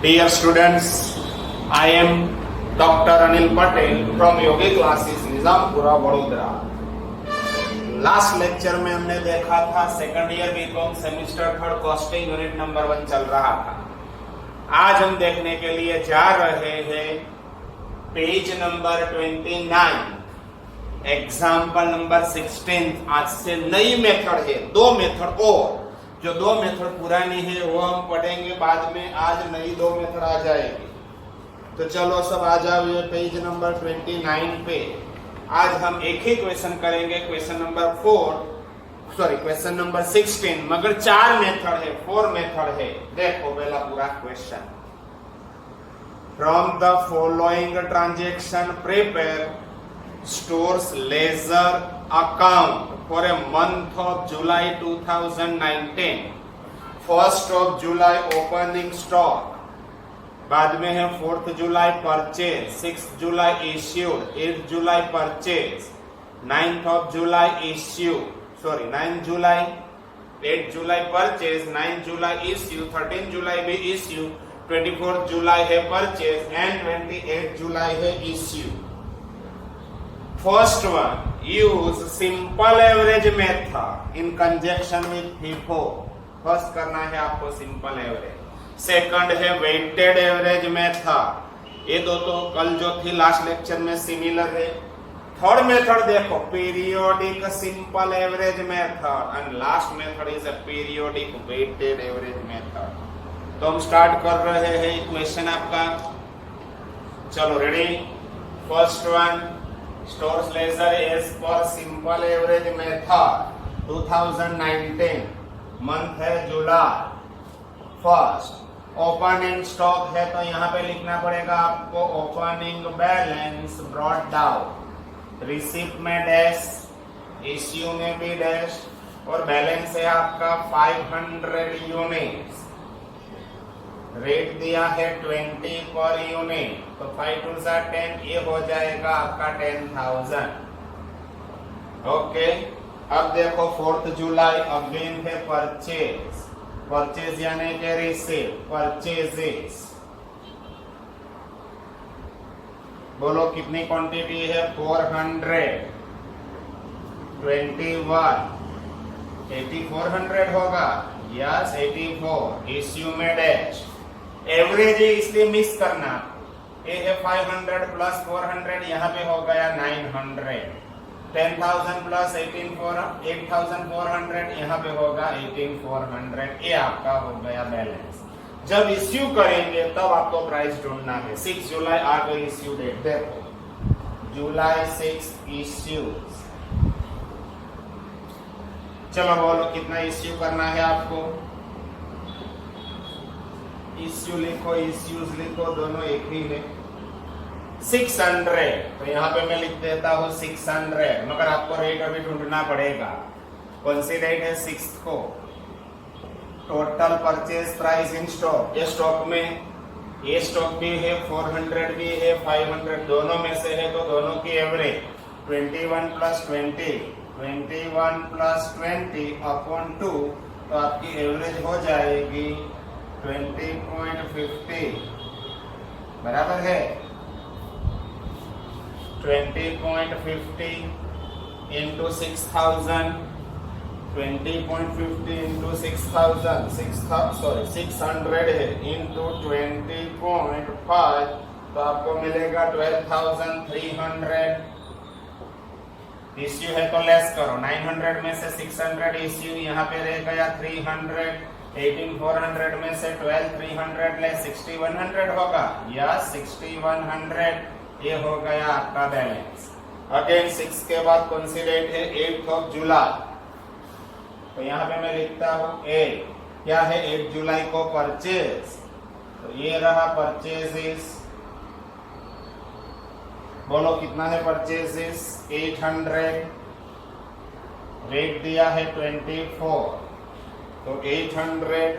dear students, I am Dr. Anil Patel from Yogi Classes, Nizampura Vadodara. Last lecture में हमने देखा था second year BCom semester third costing unit number 1 चल रहा था। आज हम देखने के लिए जा रहे हैं पेज नंबर 29, एग्जाम्पल नंबर 16। आज से नई मेथड है, दो मेथड और, जो दो मेथड पुरानी है वो हम पढ़ेंगे बाद में। आज नई दो मेथड आ जाएगी। तो चलो सब आ जाओ ये पेज नंबर 29 पे। आज हम एक ही क्वेश्चन करेंगे, क्वेश्चन नंबर 16, मगर 4 मेथड है, 4 मेथड है। देखो पहला पूरा question. From the following transaction prepare stores ledger account for a month of July 2019. 1st of July opening stock, बाद में है 4th July purchase, 6th July issued, 8th July purchase, 9th of July issue, 9th July, 8th July purchase, 9th July issue, 13th July भी issue, 24th July है purchase and 28th July है issue। First one, use simple average method in conjunction with FIFO। First करना है आपको simple average. Second है weighted average method. ये दो तो कल जो थी लास्ट लेक्चर में सिमिलर है। थर्ड मेथड देखो, periodic simple average method, and last method is a periodic weighted average method. तो हम स्टार्ट कर रहे हैं इक्वेशन आपका। चलो ready. First one, stores ledger as per simple average method 2019, month है जुलाई। फर्स्ट ओपनिंग स्टॉक है तो यहाँ पे लिखना पड़ेगा आपको opening balance brought down. Receipt में डैश, इश्यू में भी डैश, और बैलेंस है आपका 500 यूनिट्स। रेट दिया है 20 पर यूनिट, तो 5 2 10, ये हो जाएगा आपका 10,000। ओके, अब देखो 4th जुलाई अगेन है परचेज यानी कि रिसीव, परचेजेस। बोलो कितनी क्वांटिटी है? 400, 21, 8400 होगा। यस 84। इश्यू में डैश, एवरेज है इसलिए मिस करना। ये है 500 प्लस 400, यहाँ पे हो गया 900। 10,000 प्लस 8,400, यहाँ पे होगा 18,400। ये आपका हो गया बैलेंस। जब इश्यू करेंगे तब आपको प्राइस ढूंढना है। 6 जुलाई आ गई इश्यू डेट, देखो जुलाई 6 इश्यू। चलो बोलो कितना इश्यू करना है आपको? इश्यू लिखो, इश्यूज लिखो, दोनों एक ही है। 600, तो यहाँ पे मैं लिख देता हूँ 600, मगर आपको रेट अभी ढूंढना पड़ेगा। कौन सी रेट है? 6 को। Total purchase price in stock, ये स्टॉक में, ये स्टॉक भी है, 400 भी है, 500 दोनों में से है, तो दोनों की एवरेज 21 प्लस 20, 21 प्लस 20 अपॉन 2, तो आपकी एवरेज हो जाएगी 20.50, बराबर है 20.50 इंटू 6000, 20.50 इंटू 6000, 600 है इंटू 20.5, तो आपको मिलेगा 12,300। इश्यू है तो लेस करो, 900 में से 600 इश्यू, यहाँ पे रह गया 300। 18,400 में से 12,300 ले 6,100 होगा। या 6,100, ये हो गया आपका बैलेंस। अगेन 6 के बाद कौन सी डेट है? 8th ऑफ जुलाई, तो यहाँ पे मैं लिखता हूँ 8। क्या है? 8 जुलाई को परचेज, तो ये रहा परचेजेस। बोलो कितना है परचेजेस? 800। रेट दिया है 24, तो 800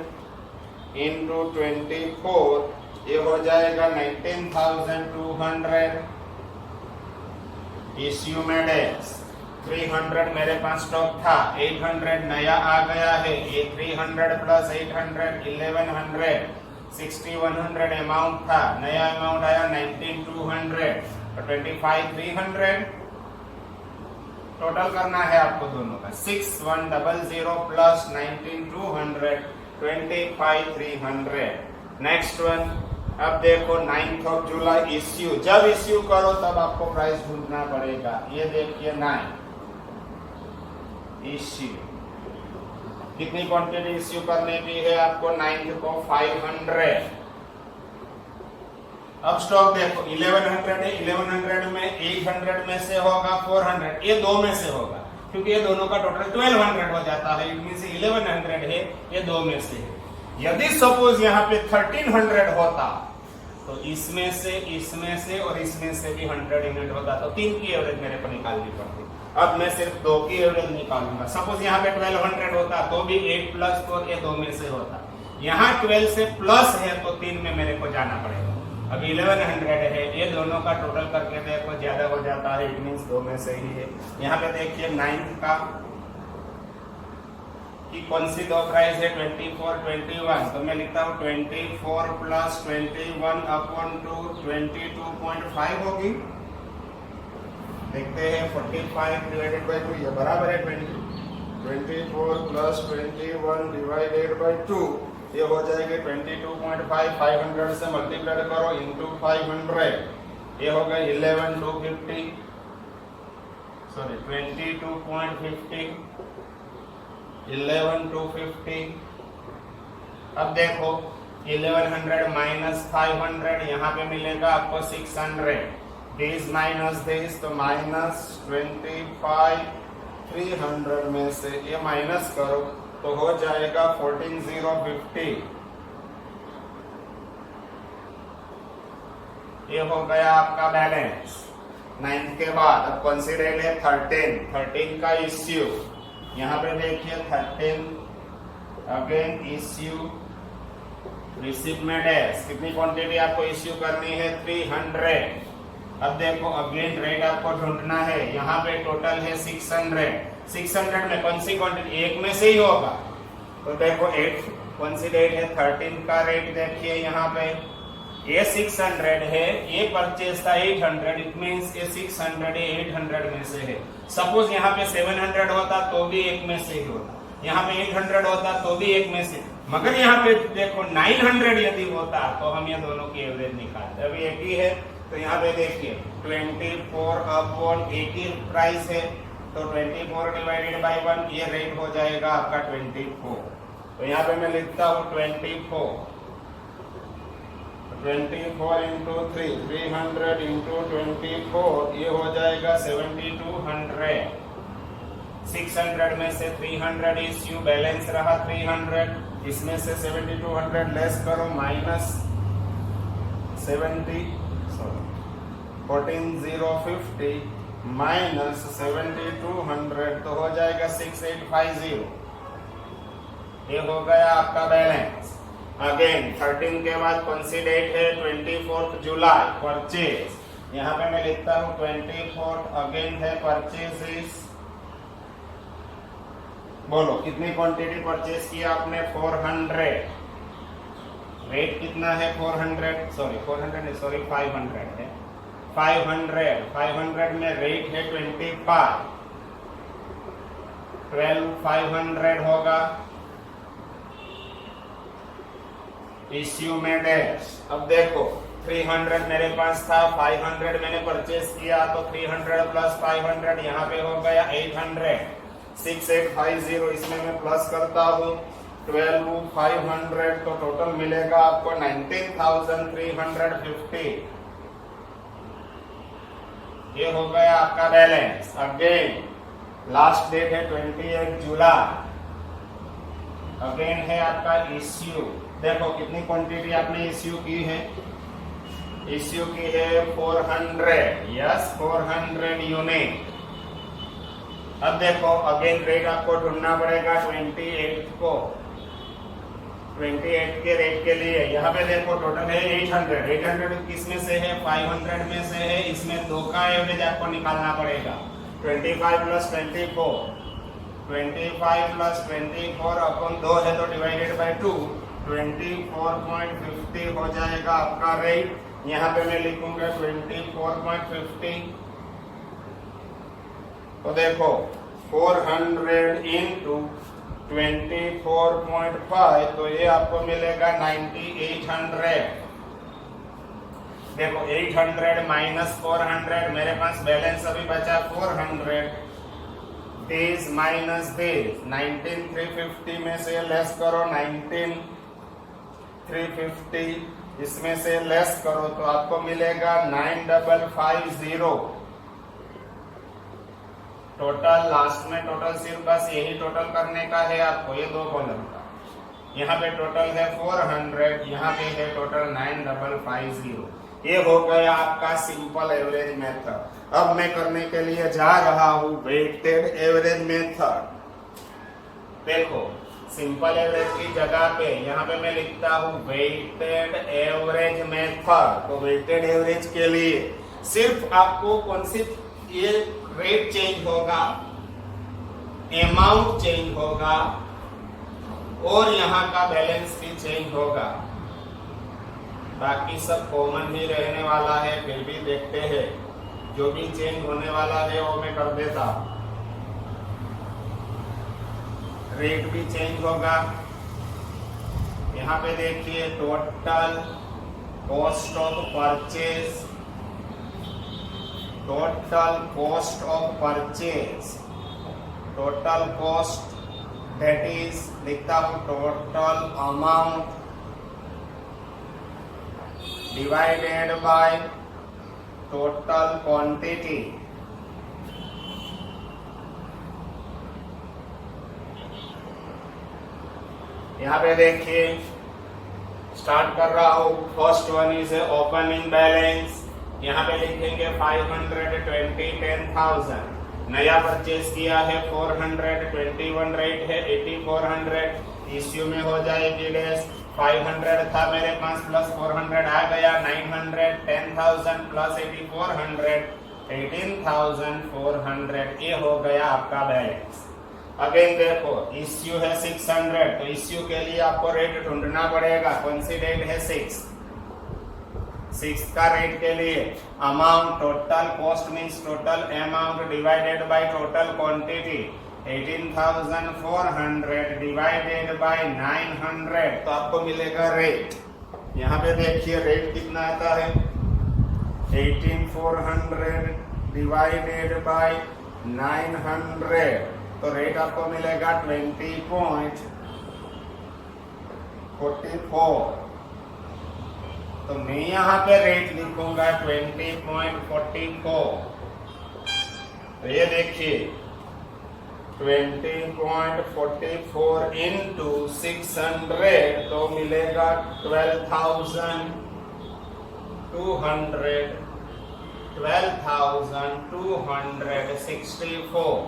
इंटू 24, ये हो जाएगा 19,200। इश्यू में डैश 300 मेरे पास स्टॉक था, 800 नया आ गया है, ये 300 प्लस 800 1100, 6100 अमाउंट था, नया अमाउंट आया 19200 और 25300 टोटल करना है आपको दोनों का। 6100 प्लस 19200 25300। नेक्स्ट वन, अब देखो 9th ऑफ जुलाई इश्यू, जब इश्यू करो तब आपको प्राइस ढूंढना पड़ेगा। ये देखिए 9 इश्यू, कितनी क्वांटिटी इश्यू करने की है आपको 9th को 500। अब स्टॉक देखो 1100 है, 1100 में 800 में से होगा 400, ये दो में से होगा क्योंकि ये दोनों का टोटल 1200 हो जाता है। इनमें से 1100 है, ये दो में से है। यदि सपोज यहाँ पे 1300 होता तो इसमें से और इसमें से भी 100 यूनिट होता, तो 3 की एवरेज मेरे को निकालनी पड़ती। अब मैं सिर्फ 2 की एवरेज निकालूंगा। सपोज यहाँ पे 1200 होता तो भी 8 प्लस 4 ये 2 में से होता। यहाँ 12 से प्लस है तो 3 में मेरे को जाना पड़ेगा। अब 1100 है, ये दोनों का टोटल करके देखो ज्यादा हो जाता है, इट मींस 2 में से ही है। यहाँ पे देखिए 9th का कि कौन सी दो प्राइस है 24 21, तो मैं लिखता हूँ 24 प्लस 21 अपॉन 2 22.5 होगी। देखते हैं 45 डिवाइडेड बाय 2, ये बराबर है 24 प्लस 21 डिवाइडेड बाय 2, ये हो जाएगा 22.5। 500 से मल्टीप्लाई करो इनटू 500, ये होगा 2250 22.50 11250। अब देखो 1100 माइनस 500, यहाँ पे मिलेगा आपको 600। दिस माइनस दिस, तो माइनस 25 300 में से ये माइनस करो तो हो जाएगा 14050। ये हो गया आपका बैलेंस 9th के बाद। अब कंसीडर है 13 का इश्यू। यहाँ पे देखिए 13 अगेन इश्यू रिसीव में डैश, कितनी क्वांटिटी आपको इश्यू करनी है 300। अब देखो अगेन रेट आपको ढूंढना है। यहाँ पे टोटल है 600 में कौन सी क्वांटिटी, एक में से ही होगा। तो देखो 8 कौन सी रेट है 13 का रेट देखिए यहाँ पे, ये 600 है, ये परचेज था 800, इट मींस ये 600 800 में से है। सपोज यहाँ पे 700 होता तो भी एक में से ही होता, यहाँ पे 800 होता तो भी एक में से, मगर यहाँ पे देखो 900 यदि होता तो हम ये दोनों की एवरेज निकालते। अभी एक ही है तो यहाँ पे देखिए 24 अपॉन एक ही प्राइस है, तो 24 डिवाइडेड बाय 1, ये रेट हो जाएगा आपका 24। तो यहाँ पे मैं लिखता हूँ 24 इंटू 3 300 इंटू 24, ये हो जाएगा 7200। 600 में से 300 इश्यू, बैलेंस रहा 300, इसमें से 7200 लेस करो माइनस 14050 माइनस 7200, तो हो जाएगा 6850। ये हो गया आपका बैलेंस। अगेन 13 के बाद कौन सी डेट है 24 जुलाई परचेज। यहाँ पे मैं लिखता हूँ 24 अगेन है परचेज। बोलो कितनी क्वांटिटी परचेज की आपने 400। रेट कितना है 500 है 500 में रेट है 25, 12500 होगा इश्यू में डैश। अब देखो 300 मेरे पास था, 500 मैंने परचेज किया, तो 300 प्लस 500 यहाँ पे हो गया 800। 6850 इसमें मैं प्लस करता हूँ 12500, तो टोटल मिलेगा आपको 19350। ये हो गया आपका बैलेंस। अगेन लास्ट डेट है 28 जुलाई। अगेन है आपका इश्यू। देखो कितनी क्वांटिटी आपने इश्यू की है 400, यस 400 यूनिट। अब देखो अगेन रेट आपको ढूंढना पड़ेगा 28 के रेट के लिए। यहाँ पे देखो टोटल है 800 किसमें से है 500 में से है, इसमें 2 का एवरेज आपको निकालना पड़ेगा। 25 प्लस 24 अपॉन 2 है तो डिवाइडेड बाय 2, 24.50 हो जाएगा आपका रेट। यहाँ पे मैं लिखूंगा 24.50। तो देखो 400 इंटू 24.5 तो ये आपको मिलेगा 9800। देखो 800 माइनस 400, मेरे पास बैलेंस अभी बचा 400। दिस माइनस दिस, 19350 में से लेस करो 19350, इसमें से लेस करो तो आपको मिलेगा 9550। टोटल लास्ट में टोटल सिर्फ बस यही टोटल करने का है आपको, ये दो कॉलम का। यहाँ पे टोटल है 400, यहाँ पे है टोटल 9550। ये हो गया आपका सिंपल एवरेज मेथड। अब मैं करने के लिए जा रहा हूँ वेटेड एवरेज मेथड। देखो सिंपल एवरेज की जगह पे यहाँ पे मैं लिखता हूँ वेटेड एवरेज मेथड। तो वेटेड एवरेज के लिए सिर्फ आपको कौन सी ये रेट चेंज होगा, अमाउंट चेंज होगा और यहाँ का बैलेंस भी चेंज होगा। बाकी सब कॉमन ही रहने वाला है। फिर भी देखते हैं, जो भी चेंज होने वाला है वो मैं कर देता। रेट भी चेंज होगा। यहाँ पे देखिए total cost of purchase, total cost of purchase, total cost that is लिखता हूं total amount divided by total quantity. यहाँ पे देखिए स्टार्ट कर रहा हूं। First one is opening balance. यहाँ पे लिखेंगे 520 10,000। नया परचेज किया है 421, रेट है 8400। इश्यू में हो जाएगी लेस। 500 था मेरे पास प्लस 400 आ गया 900, 10,000 प्लस 8400 18,400। ये हो गया आपका बैलेंस। अगेन देखो इश्यू है 600, तो इश्यू के लिए आपको रेट ढूंढना पड़ेगा। कौन सी रेट है? 6 का रेट के लिए amount, total cost means total amount divided by total quantity. 18,400 divided by 900 तो आपको मिलेगा रेट। यहाँ पे देखिए रेट कितना आता है 18,400 डिवाइडेड बाय 900 तो रेट आपको मिलेगा 20.44। तो मैं यहाँ पे रेट लिखूंगा 20.44। तो ये देखिए 20.44 इंटू 600 तो मिलेगा 12,264।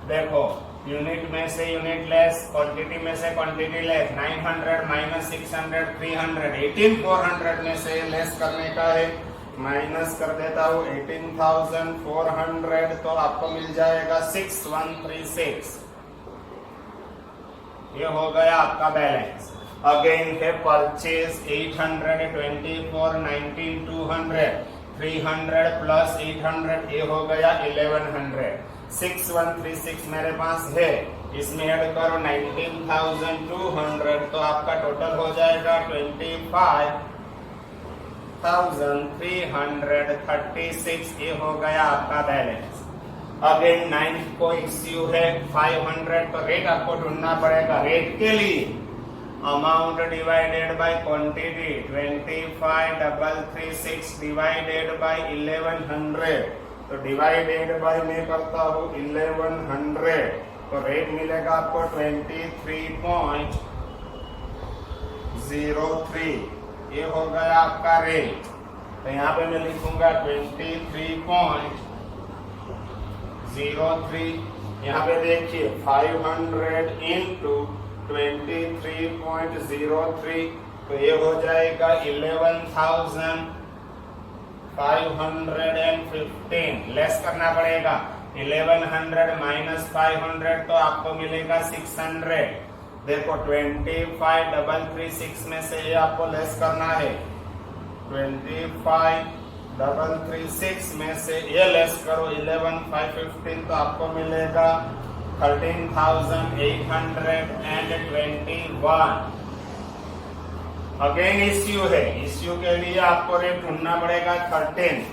देखो यूनिट में से यूनिट लेस, क्वांटिटी में से क्वांटिटी लेस। 900 माइनस 600 300, 18,400 में से लेस करने का है, माइनस कर देता हूँ 18,400 तो आपको मिल जाएगा 6136। ये हो गया आपका बैलेंस। अगेन है परचेज 824 19,200, 300 प्लस 800 ये हो गया 1100। 6136 मेरे पास है, इसमें ऐड करो 19,200 तो आपका टोटल हो जाएगा 25,336। ये हो गया आपका बैलेंस। अगेन 9 को इश्यू है 500 तो रेट आपको ढूंढना पड़ेगा। रेट के लिए amount divided by quantity 25,336 divided by 1100 तो डिवाइडेड बाय मैं करता हूँ 1100 तो रेट मिलेगा आपको 23.03। ये हो गया आपका रेट। तो यहाँ पे मैं लिखूंगा 23.03। यहाँ पे देखिए 500 इंटू 23.03 तो ये हो जाएगा 11,515। लेस करना पड़ेगा 1100 माइनस 500 तो आपको मिलेगा 600। देखो 25,336 में से ये आपको लेस करना है। 25,336 में से ये लेस करो 11,515 तो आपको मिलेगा 13,821। अगेन इश्यू है, इश्यू के लिए आपको रेट ढूंढना पड़ेगा 13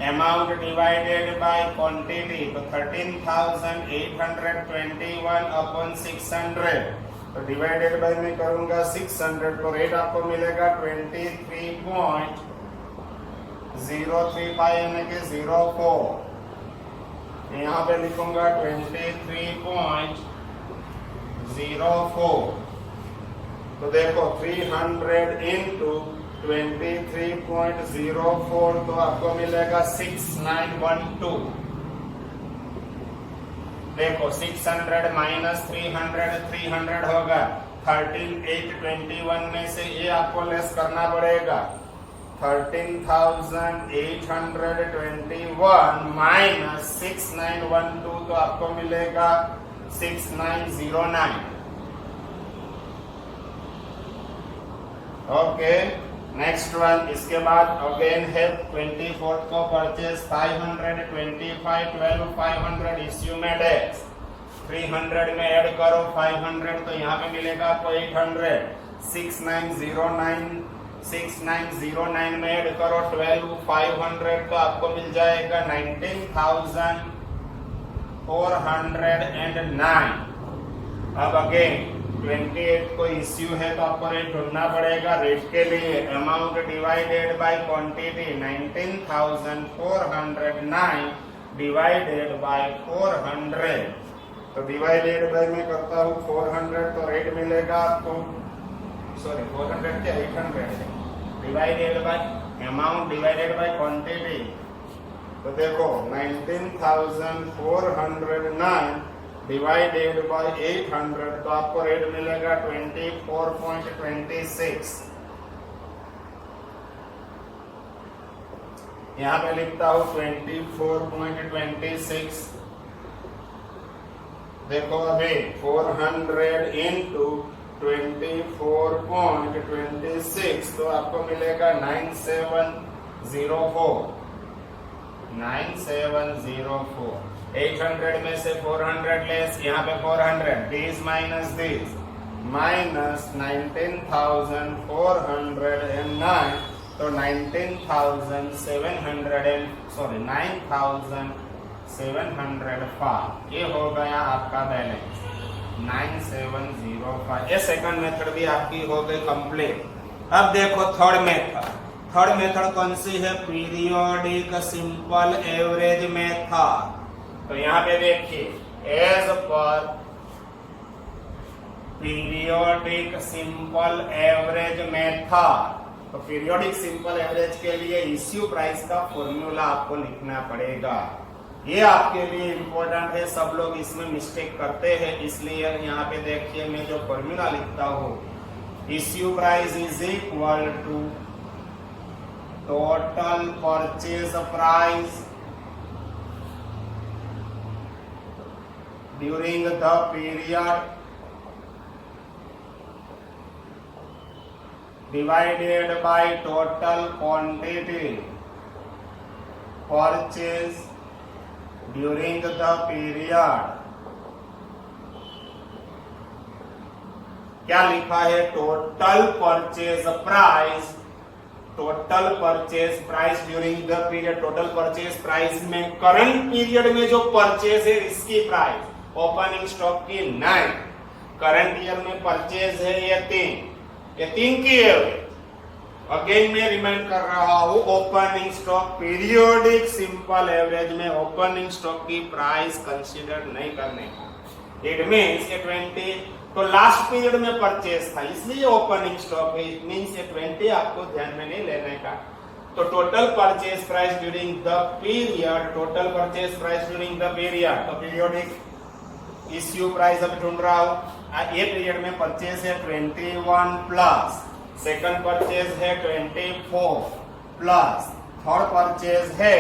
अमाउंट डिवाइडेड बाय क्वांटिटी, तो 13,821 अपॉन 600, तो डिवाइडेड बाय में करूंगा 600 तो रेट आपको मिलेगा 23.035 यानी कि 04। यहाँ पे लिखूंगा 23.04, तो देखो 300 इंटू 23.04 तो आपको मिलेगा 6912। देखो 600 माइनस 300 300 होगा, 13,821 में से ये आपको लेस करना पड़ेगा 13,821 माइनस 6912 तो आपको मिलेगा 6909। Okay, next one. इसके बाद अगेन है 24th को परचेज 525 12,500 इश्यू में डेक्स 300 में ऐड करो 500 तो यहाँ पे मिलेगा आपको 800। 6909 में ऐड करो 12,500 तो आपको मिल जाएगा 19,409। अब अगेन 28 को इश्यू है तो आपको रेट ढूंढना पड़ेगा। रेट के लिए amount divided by quantity 19,409 divided by 400, तो डिवाइडेड बाय में करता हूँ 400 तो रेट मिलेगा आपको, सॉरी 400 क्या 800 divided by amount divided by quantity, तो देखो 19,409 डिवाइडेड बाय 800 तो आपको रेट मिलेगा 24.26। यहाँ पे लिखता हूँ 24.26। देखो अभी 400 इंटू 24.26 तो आपको मिलेगा 9704। 800 में से 400 लेस, यहाँ पे 400 दिस माइनस दिस माइनस 19,409 तो 9,705 ये हो गया आपका बैलेंस 9705। ये सेकंड मेथड भी आपकी हो गई कंप्लीट। अब देखो थर्ड मेथड कौन सी है? Periodic simple average method. तो यहाँ पे देखिए as per periodic simple average method, तो पीरियोडिक सिंपल एवरेज के लिए इश्यू प्राइस का फॉर्मूला आपको लिखना पड़ेगा। ये आपके लिए इंपॉर्टेंट है, सब लोग इसमें मिस्टेक करते हैं, इसलिए यहाँ पे देखिए मैं जो फॉर्मूला लिखता हूँ, issue price is equal to total purchase price during the period divided by total quantity purchase during the period। क्या लिखा है? Total purchase price during the period. Total purchase price में करंट पीरियड में जो purchase है इसकी price, opening stock की 9, current year में परचेज है ये 3 की एवरेज। अगेन मैं रिमाइंड कर रहा हूं, opening stock periodic simple average में ओपनिंग स्टॉक की प्राइस कंसीडर नहीं करने का। इट मीन्स ये 20 तो लास्ट पीरियड में परचेज था इसलिए ओपनिंग स्टॉक है, इट मीन्स ये 20 आपको ध्यान में नहीं लेने का। तो total purchase price during the period, तो पीरियोडिक इश्यू प्राइस अब ढूंढ रहा हूं। ये पीरियड में परचेज है 21 प्लस, सेकंड परचेज है 24 प्लस, थर्ड परचेज है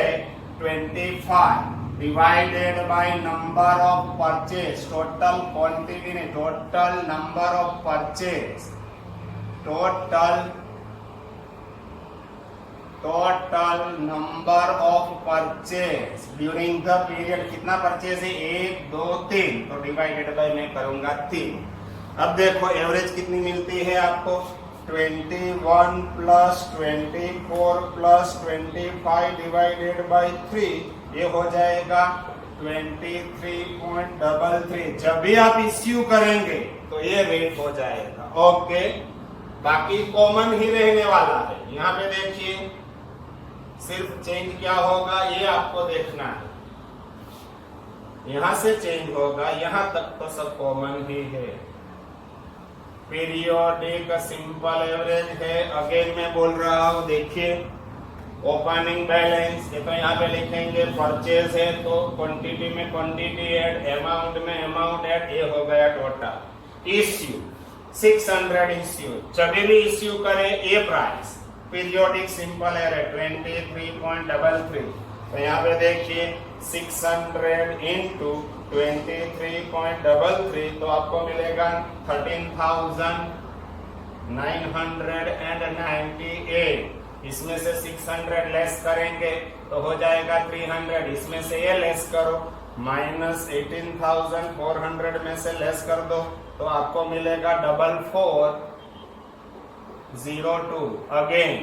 25 divided by number of purchase, total quantity नहीं, total number of purchase, total number of purchase during the period. कितना परचेज है? 1 2 3, तो डिवाइडेड बाय मैं करूंगा 3। अब देखो एवरेज कितनी मिलती है आपको, 21 प्लस 24 प्लस 25 डिवाइडेड बाय 3, ये हो जाएगा 23.33। जब भी आप इश्यू करेंगे तो ये रेट हो जाएगा। ओके, बाकी कॉमन ही रहने वाला है। यहाँ पे देखिए सिर्फ चेंज क्या होगा ये आपको देखना है, यहां से चेंज होगा, यहां तक तो सब कॉमन ही है। पीरियोडिक सिंपल एवरेज है, अगेन मैं बोल रहा हूं, देखिए ओपनिंग बैलेंस, ये तो यहाँ पे लिखेंगे, परचेज है तो क्वांटिटी में क्वांटिटी ऐड, अमाउंट में अमाउंट ऐड, ये हो गया टोटल। इश्यू 600 इश्यू, जब भी इश्यू करें ये प्राइस, पीरियोडिक सिंपल एवरेज 23.33, तो यहाँ पे देखिए 600 इंटू 23.33, तो आपको मिलेगा 13,998। इसमें से 600 लेस करेंगे तो हो जाएगा 300, इसमें से ये लेस करो, माइनस 18,400 में से लेस कर दो तो आपको मिलेगा 4402। अगेन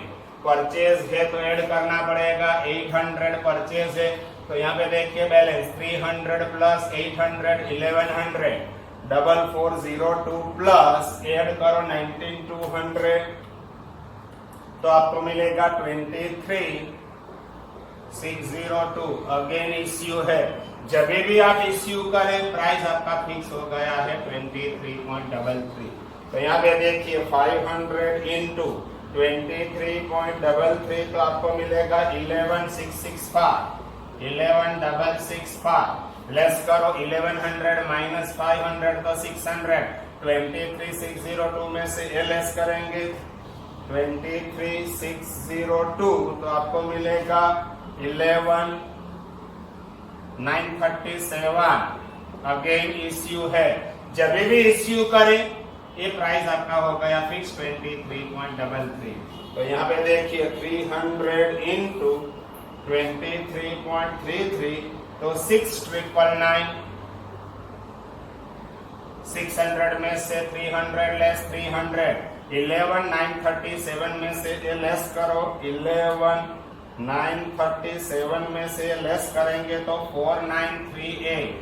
परचेज है तो ऐड करना पड़ेगा, 800 परचेज है तो यहाँ पे देखिए बैलेंस 300 प्लस 800 1100, 4402 प्लस ऐड करो 19200, तो आपको मिलेगा 23602। अगेन इश्यू है, जब भी आप इश्यू करें प्राइस आपका फिक्स हो गया है 23.33। तो यहाँ पे देखिए 500 इंटू 23.33, तो आपको मिलेगा 11665 लेस करो 1100 माइनस 500 तो 600, 23602 में से ये लेस करेंगे 23602, तो आपको मिलेगा 11937। अगेन इश्यू है, जब भी इश्यू करें ये प्राइस आपका हो गया फिक्स 23.33। तो यहाँ पे देखिए 300 इंटू 23.33, तो 6999, 600 में से 300 लेस 300, 11937 में से ये लेस करो, 11937 में से लेस करेंगे तो 4938।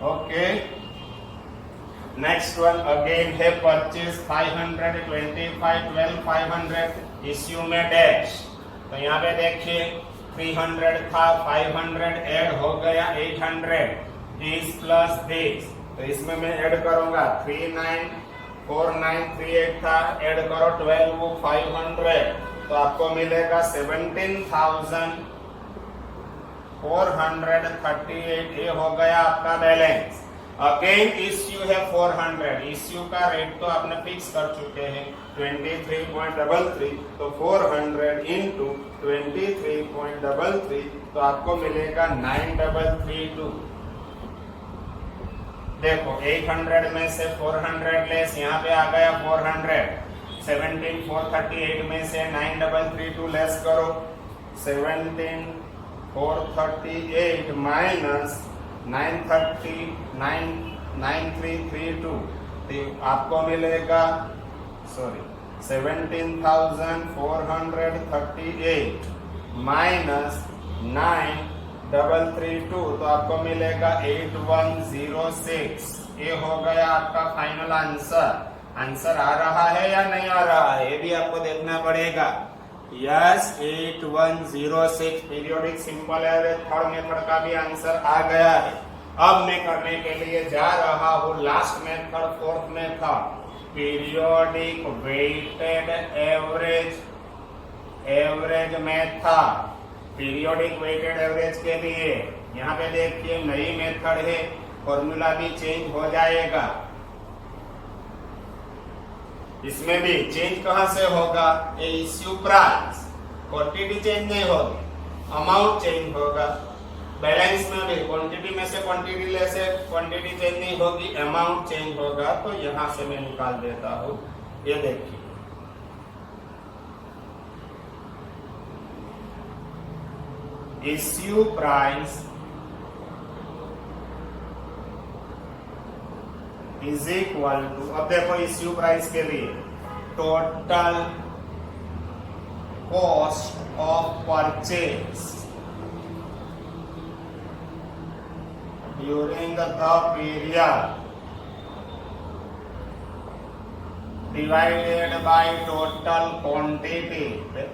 ओके, नेक्स्ट वन अगेन है परचेज 525 12500, इश्यू में डैश, तो यहाँ पे देखिए 300 था, 500 ऐड हो गया 800, दिस प्लस दिस, तो इसमें मैं ऐड करूंगा 394938 था, ऐड करो 12500, तो आपको मिलेगा 17,438, ये हो गया आपका बैलेंस। अगेन इश्यू है 400, इश्यू का रेट तो आपने फिक्स कर चुके हैं 23.33, तो 400 इंटू 23.33, तो आपको मिलेगा 9332। देखो 800 में से 400 लेस, यहाँ पे आ गया 400, 17438 में से 9332 लेस करो, 17438 माइनस 9332, तो आपको मिलेगा 17,438 माइनस 9332, तो आपको मिलेगा 8106। ये हो गया आपका फाइनल आंसर। आंसर आ रहा है या नहीं आ रहा है ये भी आपको देखना पड़ेगा। Yes 8106 periodic simple average third method का भी आंसर आ गया है। अब मैं करने के लिए जा रहा हूँ last method, fourth method, periodic weighted average method. Periodic weighted average के लिए यहाँ पे देखिए नई मेथड है, फॉर्मूला भी चेंज हो जाएगा। इसमें भी चेंज कहां से होगा, इश्यू प्राइस, क्वांटिटी चेंज नहीं होगी, अमाउंट चेंज होगा। बैलेंस में भी क्वांटिटी में से क्वांटिटी लेस है, क्वांटिटी चेंज नहीं होगी, अमाउंट चेंज होगा, तो यहां से मैं निकाल देता हूं। ये देखिए issue price is equal to, अब देखो इश्यू प्राइस के लिए total cost of purchase during the period divided by total quantity,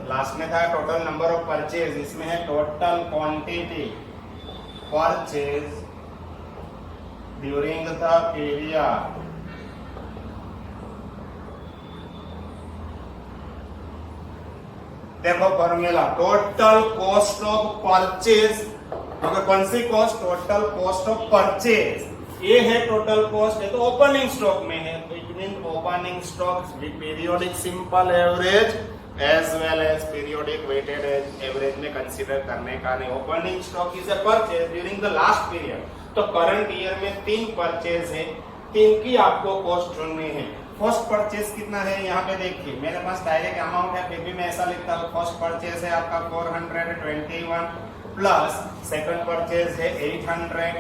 last में था टोटल नंबर ऑफ परचेज, इसमें है total quantity purchase during the period देखो formula total cost of purchase, अगर कौन सी cost, total cost of purchase, ये है टोटल कॉस्ट, है तो ओपनिंग स्टॉक में है, तो it mean opening stock periodic simple average as well as periodic weighted average में कंसीडर करने का नहीं। Opening stock is a purchase during the last period, तो करंट ईयर में 3 परचेज है, 3 की आपको कॉस्ट ढूंढनी है। फर्स्ट परचेज कितना है यहाँ पे देखिए, मेरे पास डायरेक्ट अमाउंट है, फिर भी मैं ऐसा लिखता हूँ फर्स्ट परचेज है आपका 421 प्लस सेकंड परचेज है 800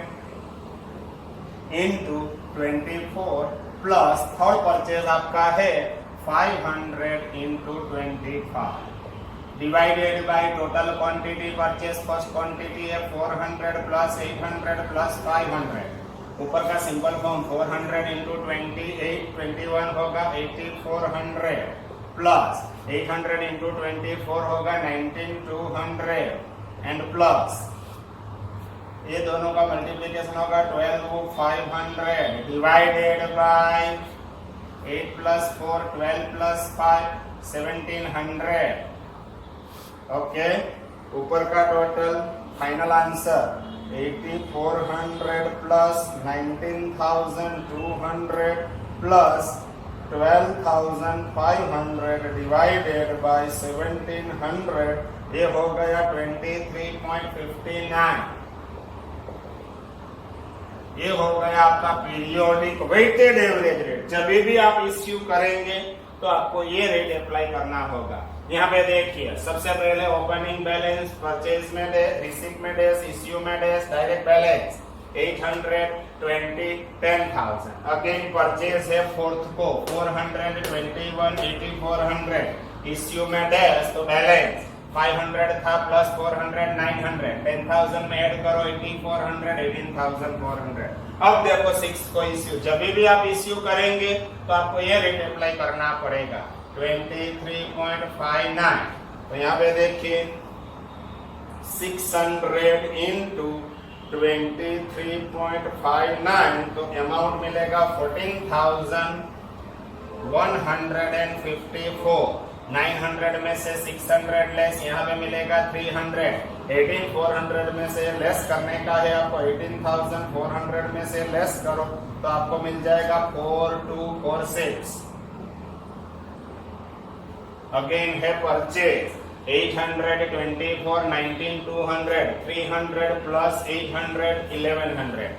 इंटू 24 प्लस थर्ड परचेज आपका है 500 into 25 divided by total quantity purchase, first quantity है 400 प्लस 800 प्लस 500, ऊपर का सिंपल फॉर्म 400 इंटू 21 होगा 8400 प्लस 800 इंटू 24 होगा 19200 एंड प्लस ये दोनों का मल्टीप्लिकेशन होगा 12500 divided by 8 plus 4 12 plus 5 1700। Okay, ऊपर का total final answer 8400 plus 19200 plus 12500 divided by 1700, ये हो गया 23.59। ये हो गया आपका पीरियोडिक वेटेड एवरेज रेट। जब भी आप इश्यू करेंगे तो आपको ये रेट अप्लाई करना होगा। यहाँ पे देखिए सबसे पहले ओपनिंग बैलेंस, परचेज में डैश, रिसीट में डैश, इश्यू में dash, direct balance 820 10,000। Again purchase है फोर्थ को 421 8400, इश्यू में डैश तो बैलेंस 500 था प्लस 400 900, 10,000 में ऐड करो 8400 18400। अब देखो 6 को इश्यू, जब भी आप इश्यू करेंगे तो आपको ये रेट अप्लाई करना पड़ेगा 23.59। तो यहाँ पे देखिए 600 इंटू 23.59, तो अमाउंट मिलेगा 14,154। 900 में से 600 लेस, यहाँ पे मिलेगा 300। 18,400 में से लेस करने का है आपको, 18,400 में से लेस करो तो आपको मिल जाएगा 4246। अगेन है purchase 824 19,200, 300 plus 800 1100,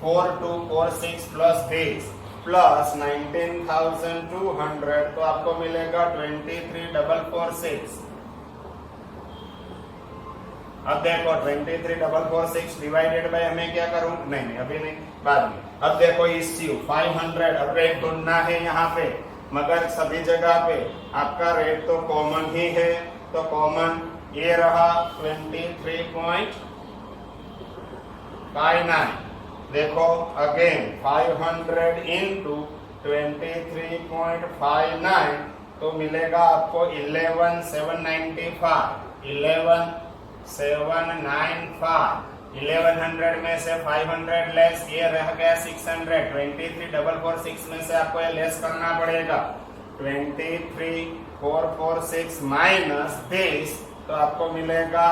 4246 plus this plus 19,200, तो आपको मिलेगा 23,446। अब देखो 23,446 डिवाइडेड बाय, हमें क्या करूं, नहीं अभी नहीं, बाद में। अब देखो इश्यू 500, अब रेट ढूंढना है यहाँ पे, मगर सभी जगह पे आपका रेट तो कॉमन ही है, तो कॉमन ये रहा 23.59। देखो अगेन 500 इंटू 23.59, तो मिलेगा आपको 11,795। 11,795, 1100 में से 500 लेस, ये रह गया 600। 23,446 में से आपको ये लेस करना पड़ेगा 23,446 माइनस दिस, तो आपको मिलेगा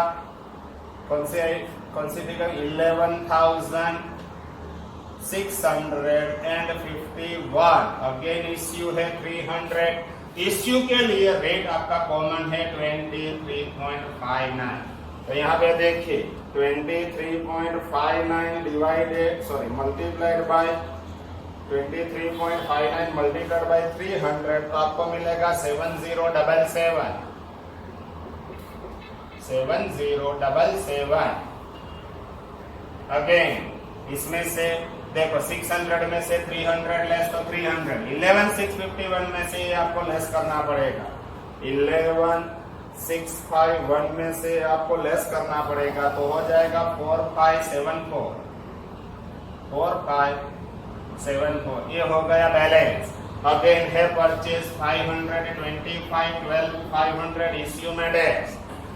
कौन सी फिगर 11,651। अगेन इश्यू है 300, इश्यू के लिए रेट आपका कॉमन है 23.59। तो यहाँ पे देखिए 23.59 मल्टीप्लाइड बाय 23.59 मल्टीप्लाइड बाय 300 तो आपको मिलेगा 7077 अगेन इसमें से देखो 600 में से 300 लेस तो 300 11651 में से ये आपको लेस करना पड़ेगा 11651 में से आपको लेस करना पड़ेगा तो हो जाएगा 4574 ये हो गया बैलेंस। अगेन है परचेज 525 500 इश्यू में डैश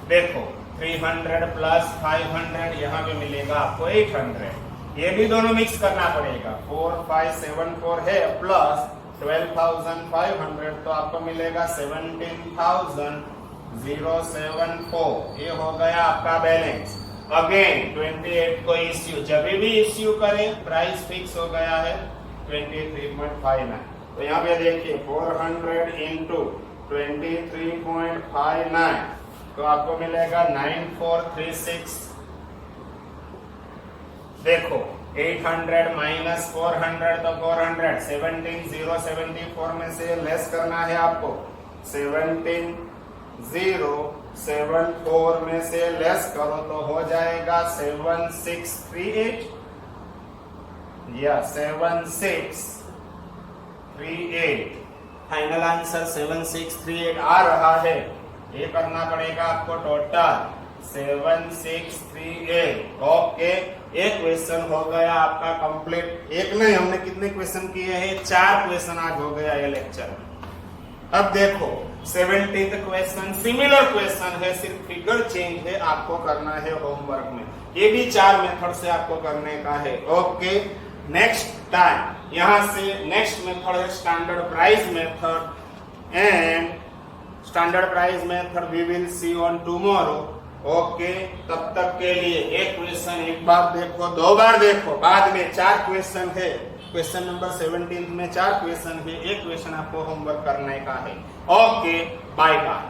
देखो 300 प्लस 500 यहाँ पे मिलेगा आपको 800 ये भी दोनों मिक्स करना पड़ेगा 4574 है प्लस 12,500 तो आपको मिलेगा 17,074 ये हो गया आपका बैलेंस। अगेन 28 को इश्यू जब भी इश्यू करें प्राइस फिक्स हो गया है 23.59 तो यहाँ पे देखिए 400 इंटू 23.59 तो आपको मिलेगा 9436 देखो 800 माइनस 400 तो 400 17074 में से लेस करना है आपको 17074 में से लेस करो तो हो जाएगा 7638 या 7638 फाइनल आंसर 7638 आ रहा है। ये करना पड़ेगा आपको टोटल 7638 ओके। एक क्वेश्चन हो गया आपका कंप्लीट। एक नहीं हमने कितने क्वेश्चन किए हैं 4 क्वेश्चन आज हो गया ये लेक्चर में। अब देखो 17th क्वेश्चन सिमिलर क्वेश्चन है सिर्फ फिगर चेंज है आपको करना है होमवर्क में। ये भी 4 मेथड से आपको करने का है ओके। नेक्स्ट टाइम यहां से नेक्स्ट मेथड है standard price method and standard price method we will see on tomorrow okay. तब तक के लिए एक क्वेश्चन एक बार देखो 2 बार देखो बाद में 4 क्वेश्चन है। क्वेश्चन नंबर 17 में 4 क्वेश्चन है। एक क्वेश्चन आपको होमवर्क करने का है ओके। Bye bye.